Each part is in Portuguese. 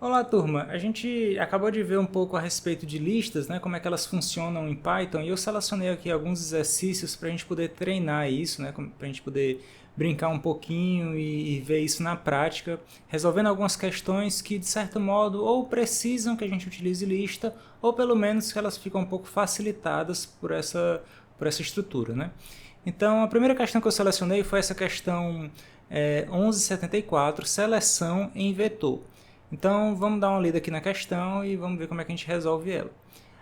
Olá, turma! A gente acabou de ver um pouco a respeito de listas, né, como é que elas funcionam em Python, e eu selecionei aqui alguns exercícios para a gente poder treinar isso, né, para a gente poder brincar um pouquinho e ver isso na prática, resolvendo algumas questões que, de certo modo, ou precisam que a gente utilize lista, ou pelo menos que elas ficam um pouco facilitadas por essa estrutura, né? Então, a primeira questão que eu selecionei foi essa questão 1174, seleção em vetor. Então vamos dar uma lida aqui na questão e vamos ver como é que a gente resolve ela.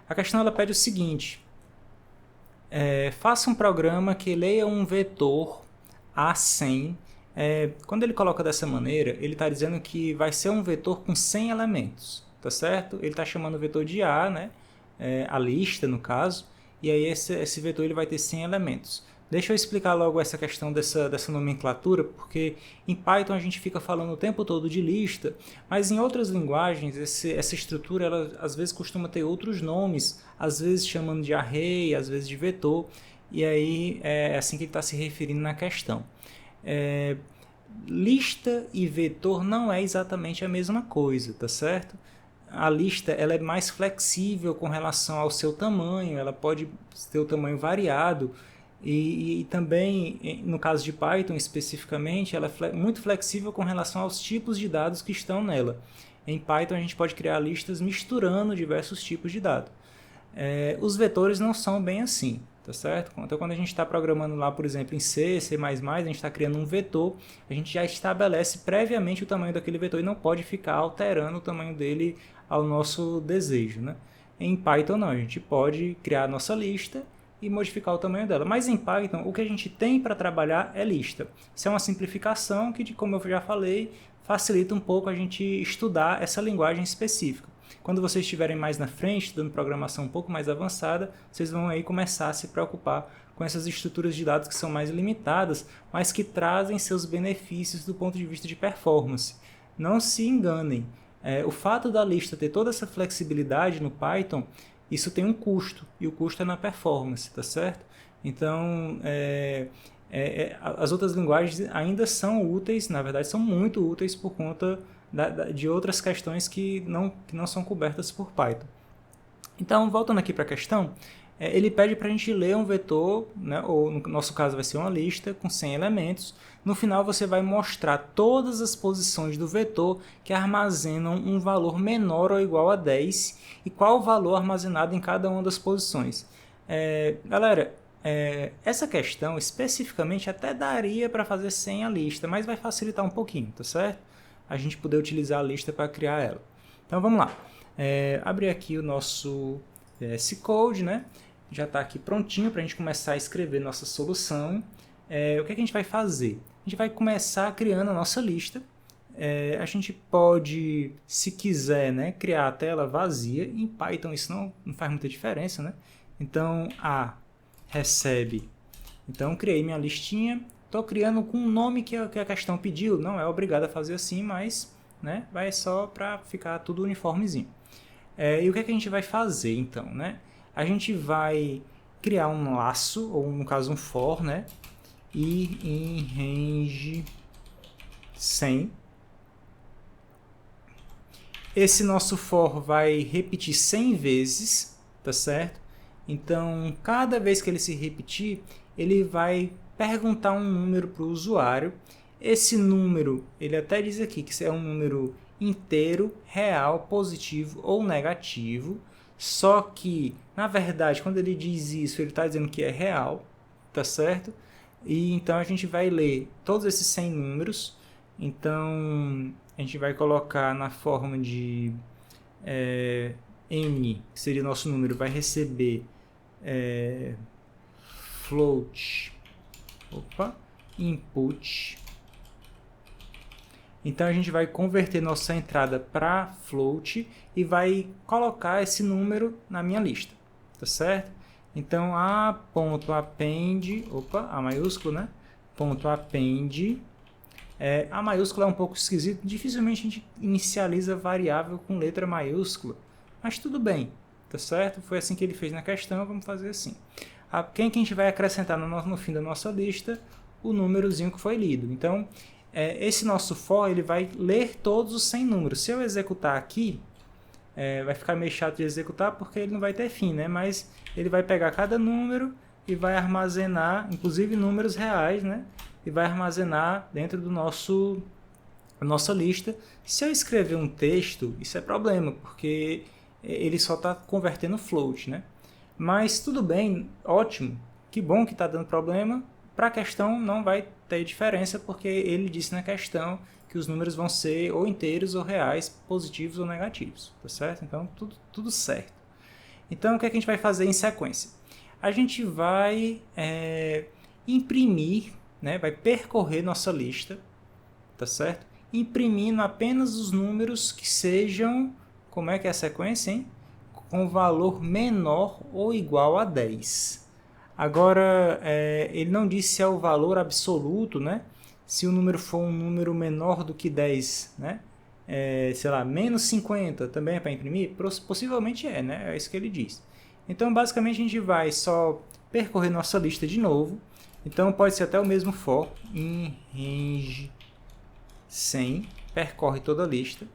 A questão ela pede o seguinte: faça um programa que leia um vetor A100. Quando ele coloca dessa maneira, ele está dizendo que vai ser um vetor com 100 elementos, tá certo? Ele está chamando o vetor de A, né? A lista no caso, e aí esse vetor ele vai ter 100 elementos. Deixa eu explicar logo essa questão dessa nomenclatura, porque em Python a gente fica falando o tempo todo de lista, mas em outras linguagens essa estrutura ela, às vezes costuma ter outros nomes, às vezes chamando de array, às vezes de vetor, e aí é assim que ele está se referindo na questão. Lista e vetor não é exatamente a mesma coisa, tá certo? A lista ela é mais flexível com relação ao seu tamanho, ela pode ter o tamanho variado, e também, no caso de Python especificamente, ela é muito flexível com relação aos tipos de dados que estão nela. Em Python a gente pode criar listas misturando diversos tipos de dados. Os vetores não são bem assim, tá certo? Então quando a gente está programando lá, por exemplo, em C, C++, a gente está criando um vetor, a gente já estabelece previamente o tamanho daquele vetor e não pode ficar alterando o tamanho dele ao nosso desejo, né? Em Python não, a gente pode criar a nossa lista e modificar o tamanho dela. Mas em Python, o que a gente tem para trabalhar é lista. Isso é uma simplificação que, como eu já falei, facilita um pouco a gente estudar essa linguagem específica. Quando vocês estiverem mais na frente, dando programação um pouco mais avançada, vocês vão aí começar a se preocupar com essas estruturas de dados que são mais limitadas, mas que trazem seus benefícios do ponto de vista de performance. Não se enganem, o fato da lista ter toda essa flexibilidade no Python, isso tem um custo, e o custo é na performance, tá certo? Então, as outras linguagens ainda são úteis, na verdade são muito úteis por conta de outras questões que não são cobertas por Python. Então, voltando aqui para a questão, ele pede para a gente ler um vetor, né, ou no nosso caso vai ser uma lista com 100 elementos. No final você vai mostrar todas as posições do vetor que armazenam um valor menor ou igual a 10 e qual o valor armazenado em cada uma das posições. Galera, essa questão especificamente até daria para fazer sem a lista, mas vai facilitar um pouquinho, tá certo? A gente poder utilizar a lista para criar ela. Então vamos lá. Abrir aqui o nosso VS Code, né? Já está aqui prontinho para a gente começar a escrever nossa solução. O que a gente vai fazer? A gente vai começar criando a nossa lista. A gente pode, se quiser, né, criar a tela vazia. Em Python isso não faz muita diferença, né? Então, recebe. Então, criei minha listinha. Estou criando com o nome que a questão pediu. Não é obrigado a fazer assim, mas, né, vai só para ficar tudo uniformezinho. E o que a gente vai fazer, então, né? A gente vai criar um laço, ou no caso um for, né? E em range 100. Esse nosso for vai repetir 100 vezes, tá certo? Então, cada vez que ele se repetir, ele vai perguntar um número para o usuário. Esse número, ele até diz aqui que é um número inteiro, real, positivo ou negativo. Só que, na verdade, quando ele diz isso, ele está dizendo que é real, tá certo? E então a gente vai ler todos esses 100 números. Então, a gente vai colocar na forma de n, que seria o nosso número, vai receber float, input. Então a gente vai converter nossa entrada para float e vai colocar esse número na minha lista, tá certo? Então a.append, A maiúsculo, né? .append, A maiúscula é um pouco esquisito, dificilmente a gente inicializa variável com letra maiúscula, mas tudo bem, tá certo? Foi assim que ele fez na questão, vamos fazer assim. Quem que a gente vai acrescentar no fim da nossa lista? O númerozinho que foi lido. Então, esse nosso for ele vai ler todos os 100 números. Se eu executar aqui, vai ficar meio chato de executar porque ele não vai ter fim, né? Mas ele vai pegar cada número e vai armazenar, inclusive números reais, né? E vai armazenar dentro do nossa lista. Se eu escrever um texto, isso é problema, porque ele só está convertendo float, né? Mas tudo bem, ótimo, que bom que está dando problema. Para a questão não vai ter diferença, porque ele disse na questão que os números vão ser ou inteiros ou reais, positivos ou negativos, tá certo? Então tudo certo. Então o que a gente vai fazer em sequência? A gente vai imprimir, né? Vai percorrer nossa lista, tá certo? Imprimindo apenas os números que sejam, como é que é a sequência, hein? Com valor menor ou igual a 10. Agora, ele não disse se é o valor absoluto, né? Se o número for um número menor do que 10, né? Sei lá, menos 50 também é para imprimir? Possivelmente né? É isso que ele diz. Então, basicamente, a gente vai só percorrer nossa lista de novo. Então, pode ser até o mesmo for, in range 100, percorre toda a lista.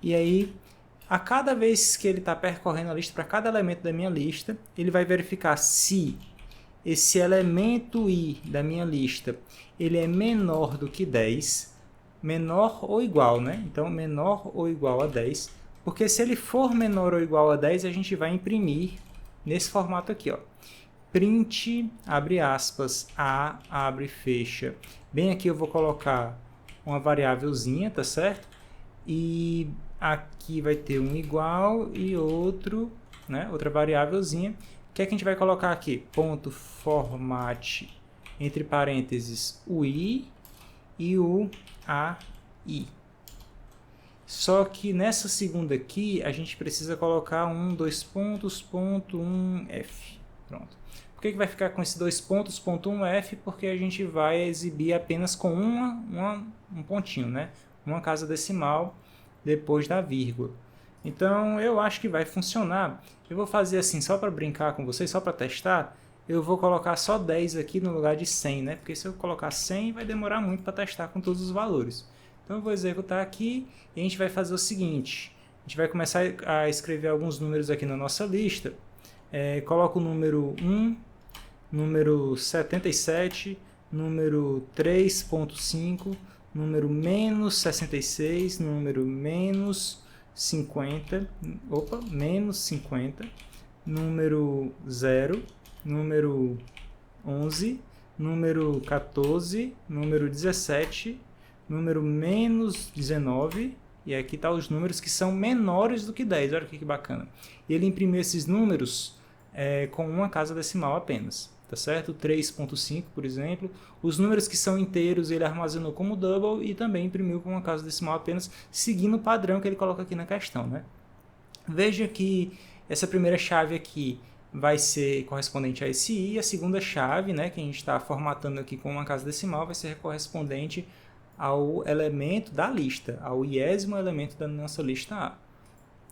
E aí, a cada vez que ele está percorrendo a lista, para cada elemento da minha lista, ele vai verificar se esse elemento i da minha lista ele é menor do que 10, menor ou igual, né? Então, menor ou igual a 10, porque se ele for menor ou igual a 10, a gente vai imprimir nesse formato aqui, ó. Print, abre aspas, a, abre, fecha. Bem aqui eu vou colocar uma variávelzinha, tá certo? E aqui vai ter um igual e outro, né? Outra variávelzinha. O que é que a gente vai colocar aqui? Ponto format, entre parênteses, o i e o ai. Só que nessa segunda aqui, a gente precisa colocar um, dois pontos, ponto, um, f. Pronto. Por que vai ficar com esse dois pontos, ponto, um, f? Porque a gente vai exibir apenas com um pontinho, né? Uma casa decimal depois da vírgula. Então, eu acho que vai funcionar. Eu vou fazer assim, só para brincar com vocês, só para testar. Eu vou colocar só 10 aqui no lugar de 100, né? Porque se eu colocar 100, vai demorar muito para testar com todos os valores. Então, eu vou executar aqui e a gente vai fazer o seguinte. A gente vai começar a escrever alguns números aqui na nossa lista. Coloco o número 1, número 77, número 3.5, número menos 66, número menos 50, menos 50, número 0, número 11, número 14, número 17, número menos 19, e aqui tá os números que são menores do que 10, olha que bacana. E ele imprimiu esses números com uma casa decimal apenas, tá certo? 3.5, por exemplo. Os números que são inteiros ele armazenou como double e também imprimiu com uma casa decimal apenas, seguindo o padrão que ele coloca aqui na questão, né? Veja que essa primeira chave aqui vai ser correspondente a esse i, e a segunda chave, né, que a gente está formatando aqui com uma casa decimal, vai ser correspondente ao elemento da lista, ao iésimo elemento da nossa lista A,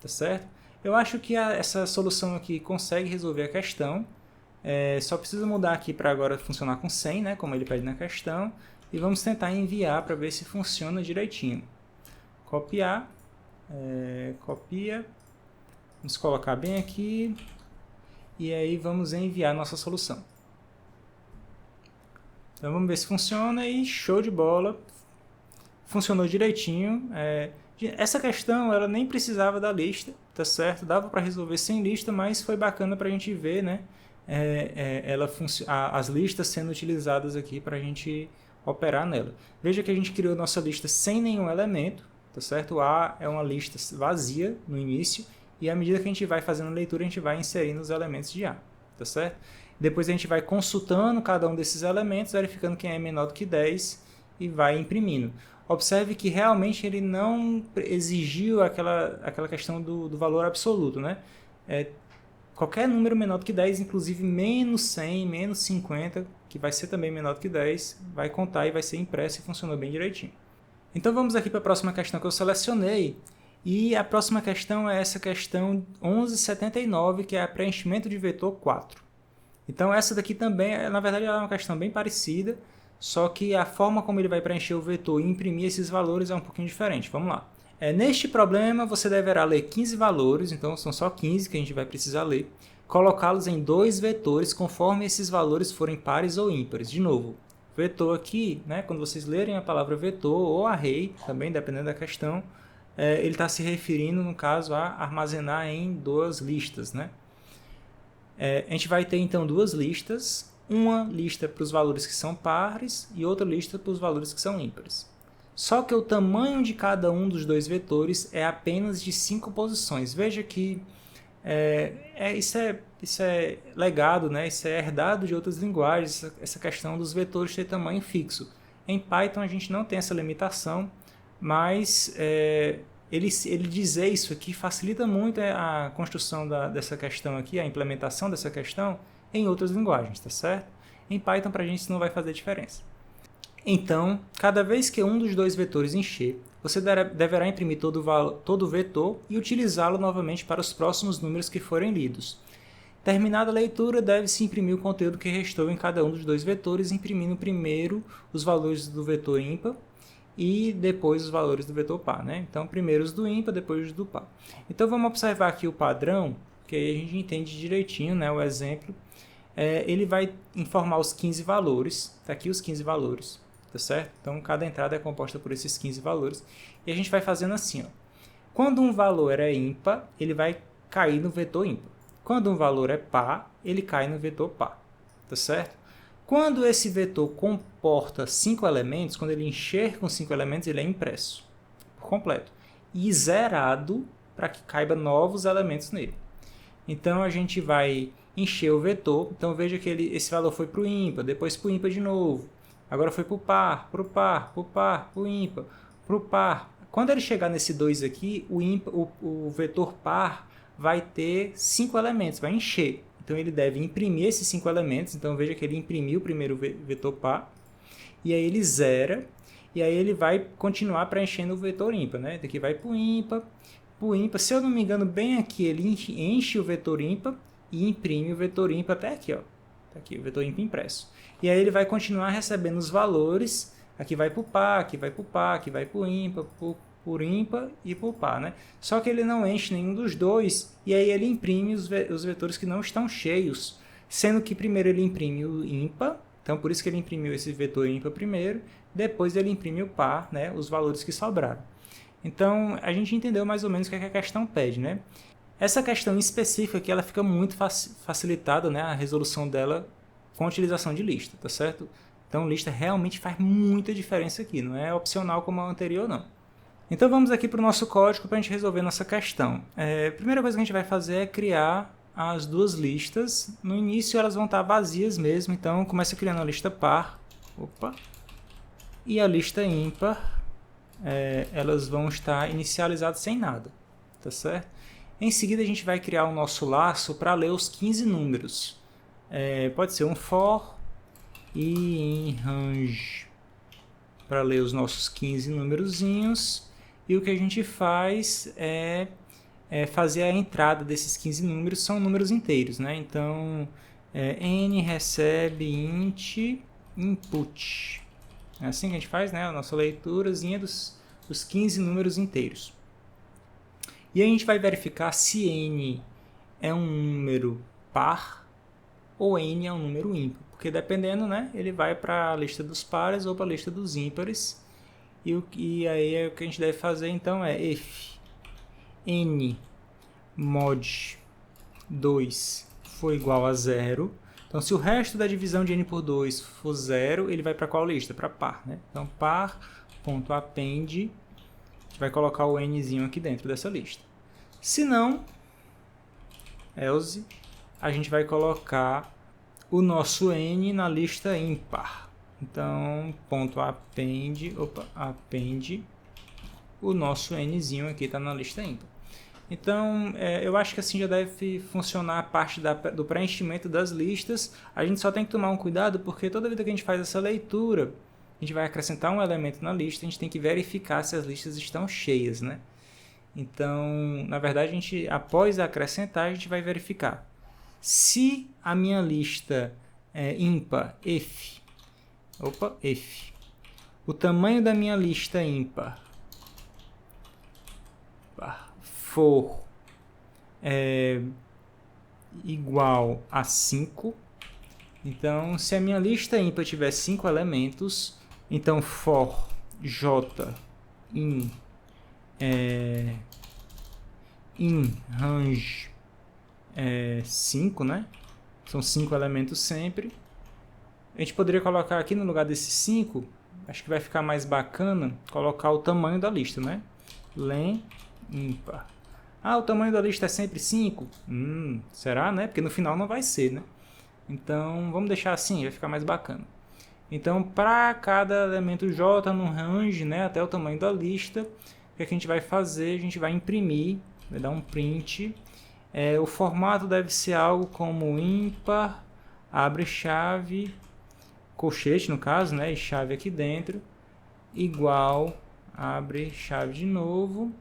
tá certo? Eu acho que essa solução aqui consegue resolver a questão. Só precisa mudar aqui para agora funcionar com 100, né, como ele pede na questão. E vamos tentar enviar para ver se funciona direitinho. Copiar. Copia. Vamos colocar bem aqui. E aí vamos enviar nossa solução. Então vamos ver se funciona e show de bola. Funcionou direitinho. Essa questão ela nem precisava da lista, tá certo? Dava para resolver sem lista, mas foi bacana para a gente ver, né? As listas sendo utilizadas aqui para a gente operar nela. Veja que a gente criou nossa lista sem nenhum elemento, tá certo? A é uma lista vazia no início e à medida que a gente vai fazendo a leitura, a gente vai inserindo os elementos de A, tá certo? Depois a gente vai consultando cada um desses elementos, verificando quem é menor do que 10 e vai imprimindo. Observe que realmente ele não exigiu aquela questão do valor absoluto, né? Qualquer número menor do que 10, inclusive menos 100, menos 50, que vai ser também menor do que 10, vai contar e vai ser impresso e funcionou bem direitinho. Então vamos aqui para a próxima questão que eu selecionei. E a próxima questão é essa questão 1179, que é a preenchimento de vetor 4. Então essa daqui também, na verdade, é uma questão bem parecida, só que a forma como ele vai preencher o vetor e imprimir esses valores é um pouquinho diferente. Vamos lá. Neste problema, você deverá ler 15 valores, então são só 15 que a gente vai precisar ler, colocá-los em dois vetores conforme esses valores forem pares ou ímpares. De novo, vetor aqui, né, quando vocês lerem a palavra vetor ou array, também dependendo da questão, ele está se referindo, no caso, a armazenar em duas listas, né? A gente vai ter então duas listas, uma lista para os valores que são pares e outra lista para os valores que são ímpares. Só que o tamanho de cada um dos dois vetores é apenas de 5 posições. Veja que isso é legado, né? Isso é herdado de outras linguagens, essa questão dos vetores ter tamanho fixo. Em Python a gente não tem essa limitação, mas ele dizer isso aqui facilita muito a construção dessa questão aqui, a implementação dessa questão em outras linguagens, tá certo? Em Python para a gente isso não vai fazer diferença. Então, cada vez que um dos dois vetores encher, você deverá imprimir todo o vetor e utilizá-lo novamente para os próximos números que forem lidos. Terminada a leitura, deve-se imprimir o conteúdo que restou em cada um dos dois vetores, imprimindo primeiro os valores do vetor ímpar e depois os valores do vetor par, né? Então, primeiro os do ímpar, depois os do par. Então, vamos observar aqui o padrão, que aí a gente entende direitinho, né, o exemplo. Ele vai informar os 15 valores, está aqui os 15 valores, tá certo? Então, cada entrada é composta por esses 15 valores. E a gente vai fazendo assim, ó. Quando um valor é ímpar, ele vai cair no vetor ímpar. Quando um valor é par, ele cai no vetor par, tá certo? Quando esse vetor comporta 5 elementos, quando ele encher com 5 elementos, ele é impresso por completo e zerado para que caiba novos elementos nele. Então, a gente vai encher o vetor. Então, veja que esse valor foi para o ímpar, depois para o ímpar de novo. Agora foi para o par, para o par, para o par, para o ímpar, para o par. Quando ele chegar nesse 2 aqui, o vetor par vai ter 5 elementos, vai encher. Então, ele deve imprimir esses 5 elementos. Então, veja que ele imprimiu o primeiro vetor par. E aí ele zera. E aí ele vai continuar preenchendo o vetor ímpar, né? Daqui vai para o ímpar, para o ímpar. Se eu não me engano, bem aqui, ele enche o vetor ímpar e imprime o vetor ímpar até aqui, ó. Tá aqui o vetor ímpar impresso. E aí ele vai continuar recebendo os valores. Aqui vai para o par, aqui vai para o par, aqui vai para o ímpar, por ímpar e por par, né? Só que ele não enche nenhum dos dois, e aí ele imprime os vetores que não estão cheios, sendo que primeiro ele imprime o ímpar, então por isso que ele imprimiu esse vetor ímpar primeiro, depois ele imprime o par, né? Os valores que sobraram. Então, a gente entendeu mais ou menos o que a questão pede, né? Essa questão específica aqui, ela fica muito facilitada, né? A resolução dela com a utilização de lista, tá certo? Então, lista realmente faz muita diferença aqui, não é opcional como a anterior, não. Então vamos aqui para o nosso código para a gente resolver nossa questão. A primeira coisa que a gente vai fazer é criar as duas listas. No início elas vão estar vazias mesmo, então começa criando a lista par, e a lista ímpar, elas vão estar inicializadas sem nada, tá certo? Em seguida a gente vai criar o nosso laço para ler os 15 números. Pode ser um for e em range para ler os nossos 15 numerozinhos. E o que a gente faz é fazer a entrada desses 15 números, são números inteiros, né? Então, n recebe int input. É assim que a gente faz, né? A nossa leiturazinha dos 15 números inteiros. E a gente vai verificar se n é um número par ou n é um número ímpar. Porque dependendo, né? Ele vai para a lista dos pares ou para a lista dos ímpares. E aí o que a gente deve fazer então é if n mod 2 for igual a 0. Então, se o resto da divisão de n por 2 for 0, ele vai para qual lista? Para par, né? Então, par.append, a gente vai colocar o nzinho aqui dentro dessa lista. Se não, else, a gente vai colocar o nosso n na lista ímpar. Então, .append, o nosso nzinho aqui está na lista ímpar. Então, eu acho que assim já deve funcionar a parte do preenchimento das listas. A gente só tem que tomar um cuidado, porque toda vez que a gente faz essa leitura, a gente vai acrescentar um elemento na lista, a gente tem que verificar se as listas estão cheias, né? Então, na verdade, após acrescentar, a gente vai verificar. Se a minha lista ímpar, if, Opa, F. O tamanho da minha lista ímpar for igual a 5. Então, se a minha lista ímpar tiver 5 elementos, então for j in range 5, né? São 5 elementos sempre. A gente poderia colocar aqui no lugar desses 5, acho que vai ficar mais bacana colocar o tamanho da lista, né? Len ímpar. Ah, o tamanho da lista é sempre 5? Será, né? Porque no final não vai ser, né? Então, vamos deixar assim, vai ficar mais bacana. Então, para cada elemento J no range, né, até o tamanho da lista, o que a gente vai fazer? A gente vai imprimir, vai dar um print. O formato deve ser algo como ímpar, abre chave, colchete no caso, né, e chave aqui dentro, igual, abre chave de novo,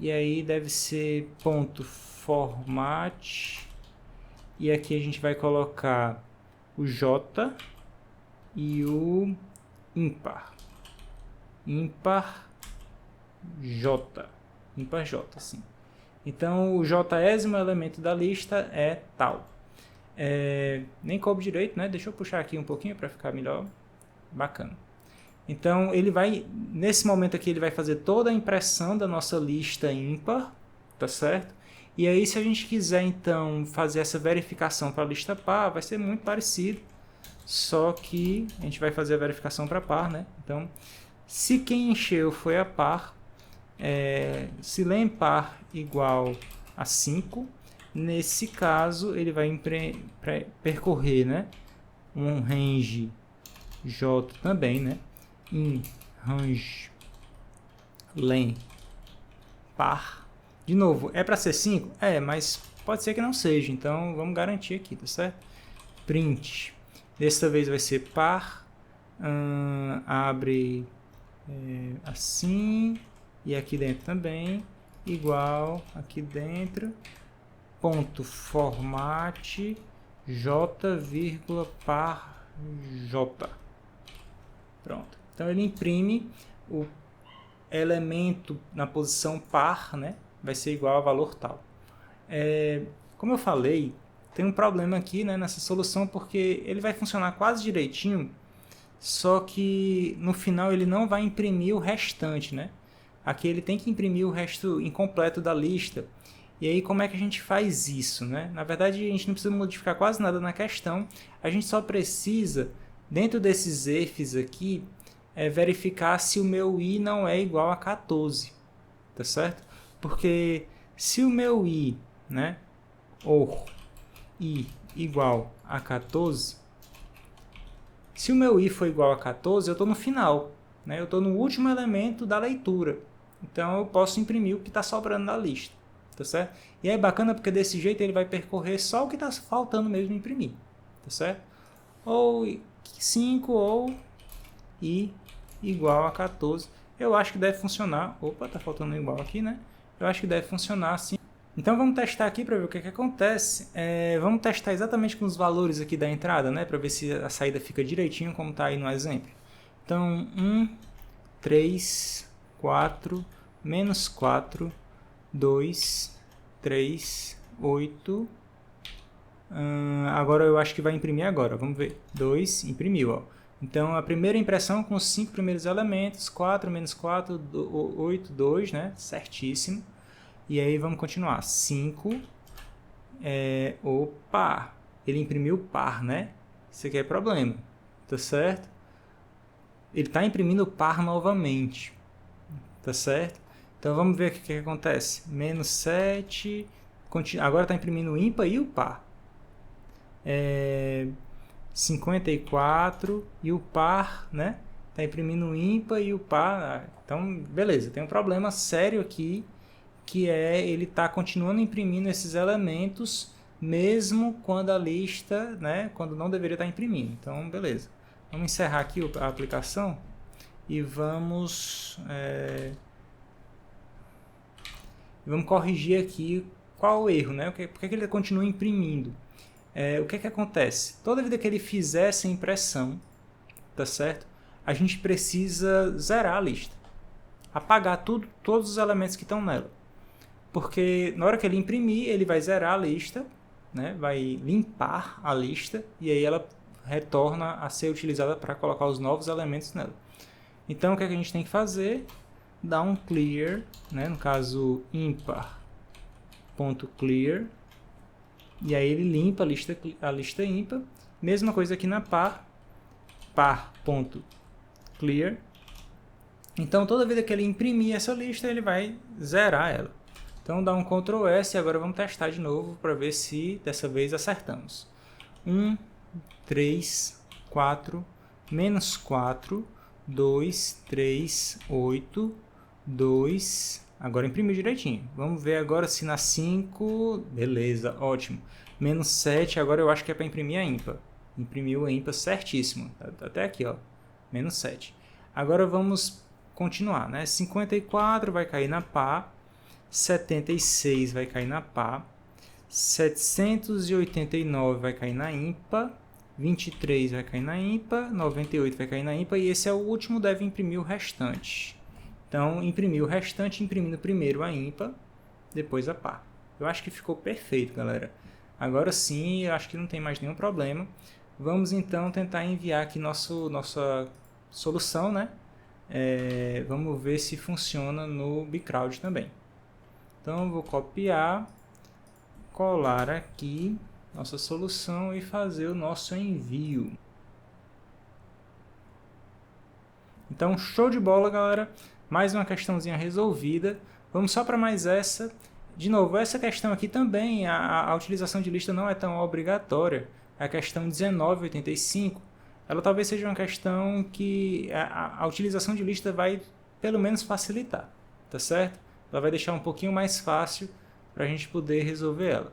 e aí deve ser ponto format, e aqui a gente vai colocar o J e o ímpar. Ímpar J. Ímpar J, sim. Então, o jésimo elemento da lista é tal. Nem coube direito, né? Deixa eu puxar aqui um pouquinho para ficar melhor. Bacana. Então, ele vai, nesse momento aqui, ele vai fazer toda a impressão da nossa lista ímpar, tá certo? E aí, se a gente quiser, então, fazer essa verificação para a lista par, vai ser muito parecido, só que a gente vai fazer a verificação para par, né? Então, se quem encheu foi a par, se len par igual a 5, nesse caso, ele vai percorrer, né, um range J também, né? In range len par. De novo, é para ser 5? Mas pode ser que não seja, então vamos garantir aqui, tá certo? Print. Dessa vez vai ser par, abre assim, e aqui dentro também, igual aqui dentro, ponto format, j, vírgula, par, j. Pronto. Então ele imprime o elemento na posição par, né? Vai ser igual a valor tal. Como eu falei, tem um problema aqui, né, nessa solução, porque ele vai funcionar quase direitinho, só que no final ele não vai imprimir o restante, né? Aqui ele tem que imprimir o resto incompleto da lista. E aí como é que a gente faz isso, né? Na verdade a gente não precisa modificar quase nada na questão, a gente só precisa, dentro desses ifs aqui, verificar se o meu i não é igual a 14, tá certo? Porque se o meu i, né, ou i igual a 14, se o meu i for igual a 14, eu estou no final, né? Eu estou no último elemento da leitura, então eu posso imprimir o que está sobrando da lista, tá certo? E é bacana porque desse jeito ele vai percorrer só o que está faltando mesmo imprimir, tá certo? Ou 5 ou i igual a 14. Eu acho que deve funcionar. Opa, tá faltando um igual aqui, né? Eu acho que deve funcionar assim. Então vamos testar aqui para ver o que acontece. Vamos testar exatamente com os valores aqui da entrada, né? Para ver se a saída fica direitinho como está aí no exemplo. Então 1, 3, 4, menos 4, 2, 3, 8. Agora eu acho que vai imprimir agora. Vamos ver. 2, imprimiu, ó. Então, a primeira impressão com os 5 primeiros elementos, 4 menos 4, 8, 2, né? Certíssimo. E aí, vamos continuar. 5. Opa! Ele imprimiu par, né? Isso aqui é problema. Tá certo? Ele está imprimindo par novamente. Tá certo? Então, vamos ver o que acontece. Menos 7. Agora está imprimindo o ímpar e o par. 54 e o par, né? Tá imprimindo o ímpar e o par. Então, beleza, tem um problema sério aqui, que ele tá continuando imprimindo esses elementos mesmo quando a lista, né, quando não deveria estar imprimindo. Então, beleza. Vamos encerrar aqui a aplicação e vamos corrigir aqui qual o erro, né? Por que ele continua imprimindo? O que acontece? Toda vida que ele fizer essa impressão, tá certo? A gente precisa zerar a lista. Apagar todos os elementos que estão nela. Porque na hora que ele imprimir, ele vai zerar a lista, né? Vai limpar a lista e aí ela retorna a ser utilizada para colocar os novos elementos nela. Então o que a gente tem que fazer? Dar um clear, né? No caso impar.clear, e aí ele limpa a lista ímpar. Mesma coisa aqui na par.clear. Então toda vez que ele imprimir essa lista, ele vai zerar ela. Então dá um Ctrl S e agora vamos testar de novo para ver se dessa vez acertamos. 1, 3, 4, menos 4, 2, 3, 8, 2... Agora imprimiu direitinho. Vamos ver agora se na 5... Beleza, ótimo. Menos 7, agora eu acho que é para imprimir a ímpar. Imprimiu a ímpar certíssimo. Até aqui, ó. Menos 7. Agora vamos continuar, né? 54 vai cair na par. 76 vai cair na par. 789 vai cair na ímpar. 23 vai cair na ímpar. 98 vai cair na ímpar. E esse é o último, deve imprimir o restante. Então, imprimir o restante, imprimindo primeiro a ímpar, depois a par. Eu acho que ficou perfeito, galera. Agora sim, eu acho que não tem mais nenhum problema. Vamos então tentar enviar aqui nossa solução, né? Vamos ver se funciona no Bcrowd também. Então, vou copiar, colar aqui nossa solução e fazer o nosso envio. Então, show de bola, galera. Mais uma questãozinha resolvida. Vamos só para mais essa. De novo, essa questão aqui também, a utilização de lista não é tão obrigatória. A questão 1985, ela talvez seja uma questão que a utilização de lista vai, pelo menos, facilitar. Tá certo? Ela vai deixar um pouquinho mais fácil para a gente poder resolver ela.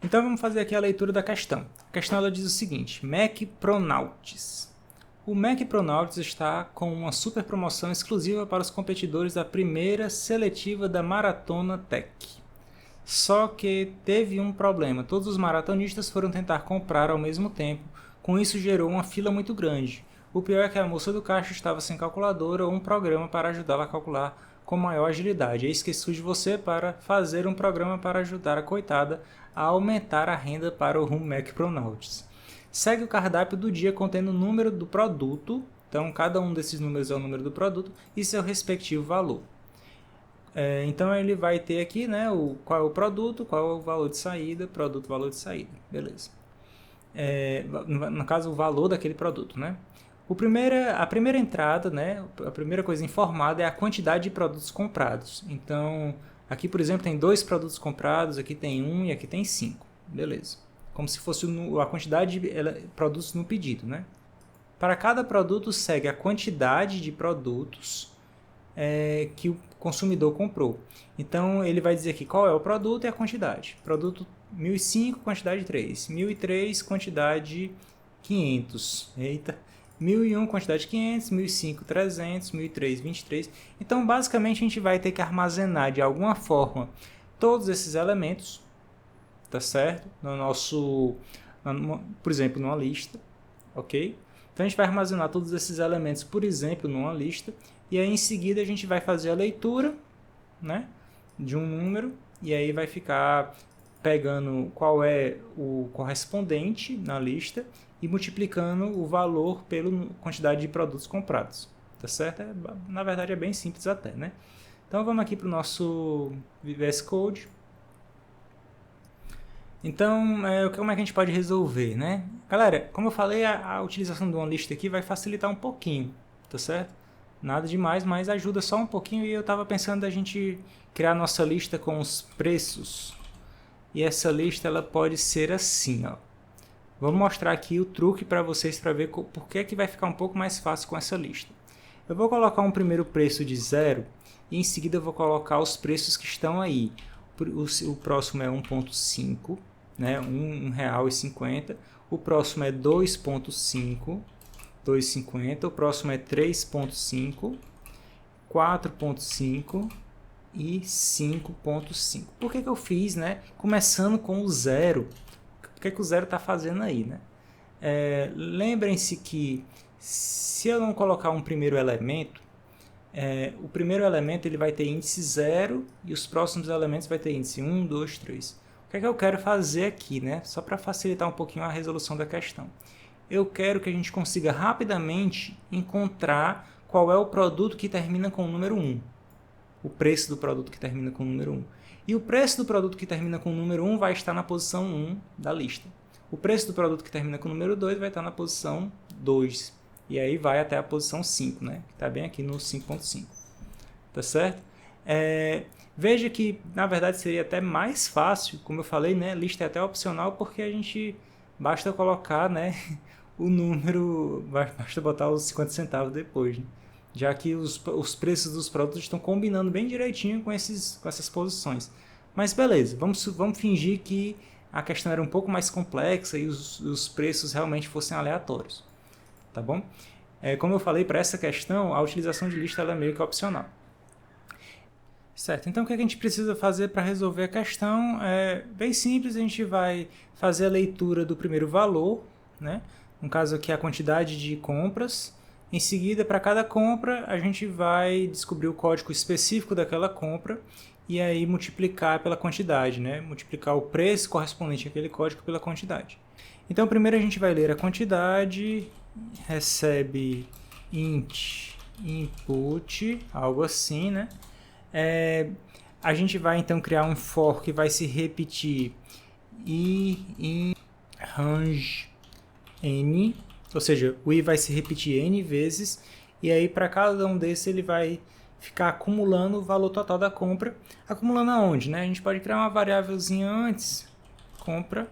Então, vamos fazer aqui a leitura da questão. A questão ela diz o seguinte: Mac Pronauts. O Mac Pronauts está com uma super promoção exclusiva para os competidores da primeira seletiva da Maratona Tech. Só que teve um problema, todos os maratonistas foram tentar comprar ao mesmo tempo, com isso gerou uma fila muito grande. O pior é que a moça do caixa estava sem calculadora ou um programa para ajudá-la a calcular com maior agilidade. Eis que surge você para fazer um programa para ajudar a coitada a aumentar a renda para o Mac Pronauts. Segue o cardápio do dia contendo o número do produto, então cada um desses números é o número do produto e seu respectivo valor. Então ele vai ter aqui, né, qual é o produto, qual é o valor de saída, produto, valor de saída, beleza. No caso, o valor daquele produto, né. A primeira entrada, né, a primeira coisa informada é a quantidade de produtos comprados. Então, aqui, por exemplo, tem 2 produtos comprados, aqui tem 1 e aqui tem 5, beleza. Como se fosse a quantidade de produtos no pedido, né? Para cada produto segue a quantidade de produtos que o consumidor comprou. Então, ele vai dizer aqui qual é o produto e a quantidade. Produto 1005, quantidade 3. 1003, quantidade 500. Eita. 1001, quantidade 500. 1005, 300. 1003, 23. Então, basicamente, a gente vai ter que armazenar de alguma forma todos esses elementos, tá certo? Por exemplo, numa lista, ok? Então a gente vai armazenar todos esses elementos, por exemplo, numa lista, e aí em seguida a gente vai fazer a leitura, né, de um número, e aí vai ficar pegando qual é o correspondente na lista e multiplicando o valor pela quantidade de produtos comprados, tá certo? Na verdade é bem simples até, né? Então vamos aqui para o nosso VS Code. Então, como é que a gente pode resolver, né? Galera, como eu falei, a utilização de uma lista aqui vai facilitar um pouquinho, tá certo? Nada demais, mas ajuda só um pouquinho. E eu estava pensando da gente criar nossa lista com os preços. E essa lista ela pode ser assim, ó. Vou mostrar aqui o truque para vocês para ver por que vai ficar um pouco mais fácil com essa lista. Eu vou colocar um primeiro preço de 0 e em seguida eu vou colocar os preços que estão aí. O próximo é 1,5. Né, R$1,50, o próximo é 2,5, 2,50, o próximo é 3,5, 4,5 e 5,5. Por que eu fiz, né, começando com o 0? O que o 0 está fazendo aí, né? lembrem-se que se eu não colocar um primeiro elemento, o primeiro elemento ele vai ter índice 0 e os próximos elementos vai ter índice 1, 2, 3. O que é que eu quero fazer aqui, né? Só para facilitar um pouquinho a resolução da questão. Eu quero que a gente consiga rapidamente encontrar qual é o produto que termina com o número 1. O preço do produto que termina com o número 1. E o preço do produto que termina com o número 1 vai estar na posição 1 da lista. O preço do produto que termina com o número 2 vai estar na posição 2. E aí vai até a posição 5, né? Que está bem aqui no 5.5. Tá certo? Veja que, na verdade, seria até mais fácil, como eu falei, né? Lista é até opcional, porque a gente basta colocar, né, o número, basta botar os 50 centavos depois, né? Já que os preços dos produtos estão combinando bem direitinho com essas posições. Mas beleza, vamos fingir que a questão era um pouco mais complexa e os preços realmente fossem aleatórios. Tá bom? Como eu falei, para essa questão, a utilização de lista ela é meio que opcional. Certo, então o que a gente precisa fazer para resolver a questão é bem simples. A gente vai fazer a leitura do primeiro valor, né? No caso aqui a quantidade de compras. Em seguida, para cada compra, a gente vai descobrir o código específico daquela compra e aí multiplicar pela quantidade, né? Multiplicar o preço correspondente àquele código pela quantidade. Então, primeiro a gente vai ler a quantidade, recebe int input, algo assim, né? A gente vai então criar um for que vai se repetir i in range n, ou seja, o i vai se repetir n vezes, e aí para cada um desses ele vai ficar acumulando o valor total da compra. Acumulando aonde, né? A gente pode criar uma variávelzinha antes, compra,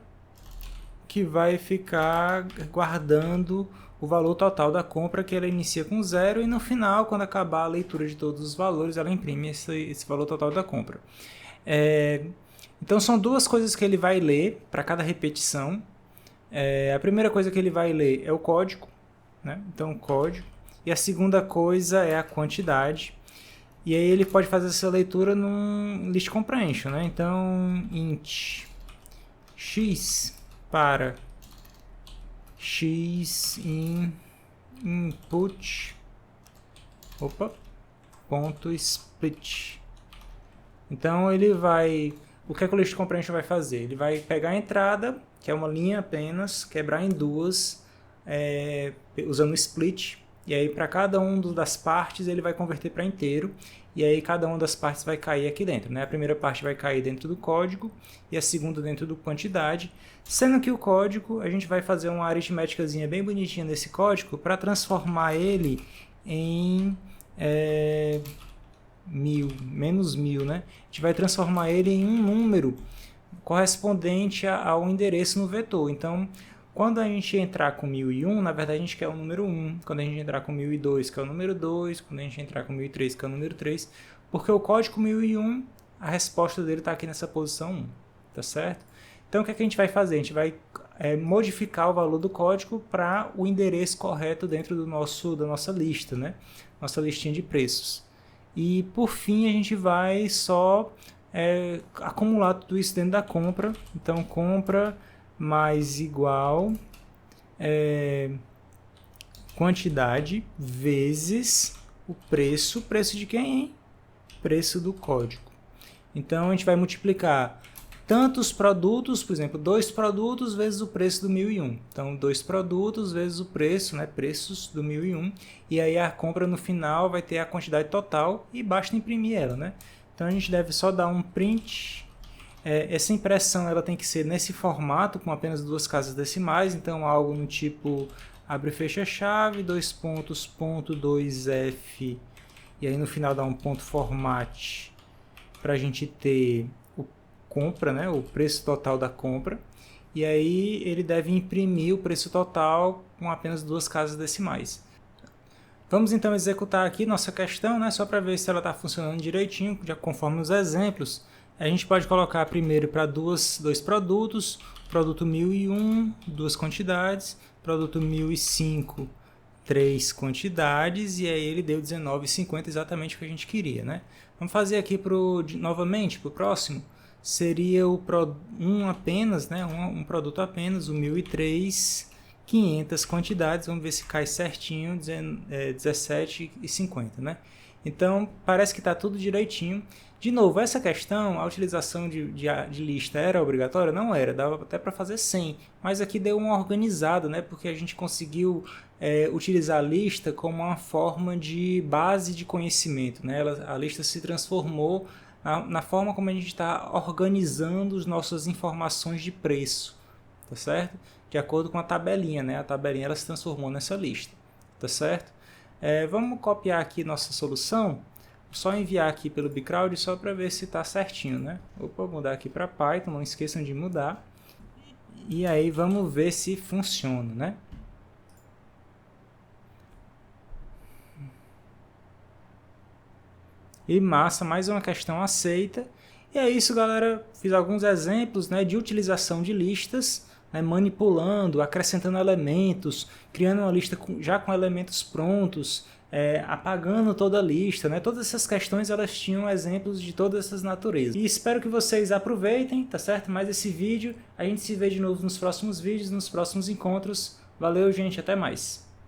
que vai ficar guardando o valor total da compra, que ela inicia com 0, e no final, quando acabar a leitura de todos os valores, ela imprime esse valor total da compra. Então são duas coisas que ele vai ler para cada repetição. A primeira coisa que ele vai ler é o código, né? Então o código. E a segunda coisa é a quantidade. E aí ele pode fazer essa leitura num list comprehension, né? Então int x para x in input ponto split. Então ele vai, o que é que o list comprehension vai fazer? Ele vai pegar a entrada, que é uma linha apenas, quebrar em duas, usando split, e aí para cada uma das partes ele vai converter para inteiro, e aí cada uma das partes vai cair aqui dentro, né? A primeira parte vai cair dentro do código e a segunda dentro do quantidade, sendo que o código a gente vai fazer uma aritméticazinha bem bonitinha nesse código para transformar ele em menos 1000, né? A gente vai transformar ele em um número correspondente ao endereço no vetor. Então, quando a gente entrar com 1001, na verdade a gente quer o número 1. Quando a gente entrar com 1002, que é o número 2. Quando a gente entrar com 1003, que é o número 3. Porque o código 1001, a resposta dele está aqui nessa posição 1. Tá certo? Então, o que é que a gente vai fazer? A gente vai modificar o valor do código para o endereço correto dentro da nossa lista, né? Nossa listinha de preços. E, por fim, a gente vai só acumular tudo isso dentro da compra. Então, compra mais igual quantidade vezes o preço. Preço de quem, hein? Preço do código. Então, a gente vai multiplicar tantos produtos, por exemplo, 2 produtos vezes o preço do 1001. Então, 2 produtos vezes o preço, né? Preços do 1001. E aí a compra no final vai ter a quantidade total e basta imprimir ela, né? Então, a gente deve só dar um print. Essa impressão ela tem que ser nesse formato, com apenas 2 casas decimais. Então, algo no tipo abre e fecha chave, 2 pontos, ponto 2F. E aí no final dá um ponto format para a gente ter compra, né, o preço total da compra, e aí ele deve imprimir o preço total com apenas 2 casas decimais. Vamos então executar aqui nossa questão, né, só para ver se ela está funcionando direitinho, já conforme os exemplos. A gente pode colocar primeiro para dois produtos, produto 1001, 2 quantidades, produto 1005, 3 quantidades, e aí ele deu 19,50, exatamente o que a gente queria, né? Vamos fazer aqui novamente para o próximo. Seria um apenas, né? Um produto apenas, o 1003, 500 quantidades, vamos ver se cai certinho, 17,50, né? Então, parece que está tudo direitinho. De novo, essa questão, a utilização de lista era obrigatória? Não era, dava até para fazer sem, mas aqui deu uma organizada, né? Porque a gente conseguiu utilizar a lista como uma forma de base de conhecimento, né? A lista se transformou na forma como a gente está organizando as nossas informações de preço, tá certo? De acordo com a tabelinha, né? A tabelinha ela se transformou nessa lista, tá certo? Vamos copiar aqui nossa solução, só enviar aqui pelo bcrowd só para ver se está certinho, né? Vou mudar aqui para Python, não esqueçam de mudar. E aí vamos ver se funciona, né? E massa, mais uma questão aceita. E é isso, galera. Fiz alguns exemplos, né, de utilização de listas, né, manipulando, acrescentando elementos, criando uma lista já com elementos prontos, apagando toda a lista. Né? Todas essas questões elas tinham exemplos de todas essas naturezas. E espero que vocês aproveitem, tá certo? Mais esse vídeo. A gente se vê de novo nos próximos vídeos, nos próximos encontros. Valeu, gente. Até mais.